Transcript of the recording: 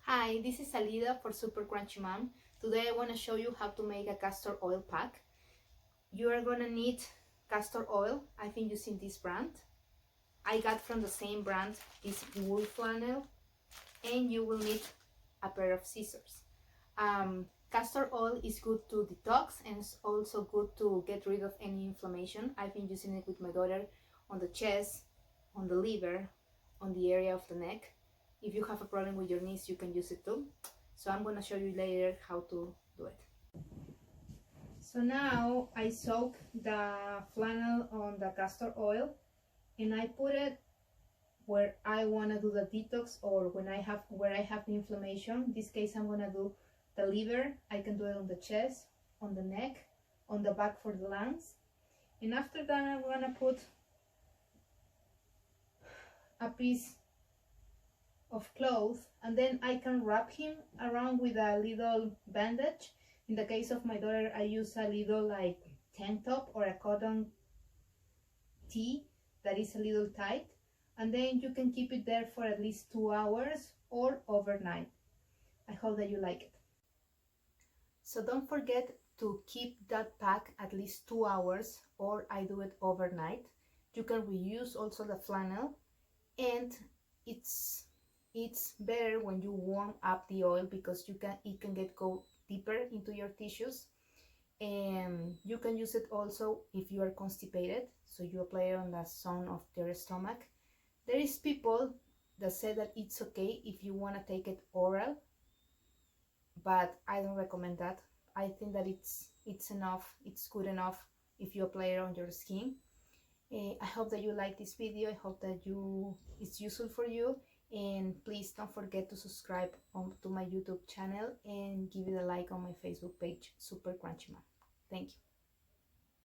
Hi, this is Alida for Super Crunchy Mom. Today I want to show you how to make a castor oil pack. You are going to need castor oil. I've been using this brand. I got from the same brand this wool flannel, and you will need a pair of scissors. Castor oil is good to detox and it's also good to get rid of any inflammation. I've been using it with my daughter on the chest, on the liver, on the area of the neck. If you have a problem with your knees, you can use it too. So I'm going to show you later how to do it. So now I soak the flannel on the castor oil and I put it where I want to do the detox, or where I have the inflammation. In this case I'm going to do the liver. I can do it on the chest, on the neck, on the back for the lungs. And after that I'm going to put a piece of cloth, and then I can wrap him around with a little bandage. In the case of my daughter, I use a little like tank top or a cotton tee that is a little tight, and then you can keep it there for at least 2 hours or overnight. I hope that you like it. So don't forget to keep that pack at least 2 hours, or I do it overnight. You can reuse also the flannel, and it's better when you warm up the oil because it can go deeper into your tissues. And you can use it also if you are constipated, so you apply it on the zone of your stomach. There is people that say that it's okay if you want to take it oral, but I don't recommend that. I think that it's enough, it's good enough if you apply it on your skin. I hope that you like this video. I hope that it's useful for you, and please don't forget to subscribe to my YouTube channel and give it a like on my Facebook page, Super Crunchy Mom. Thank you.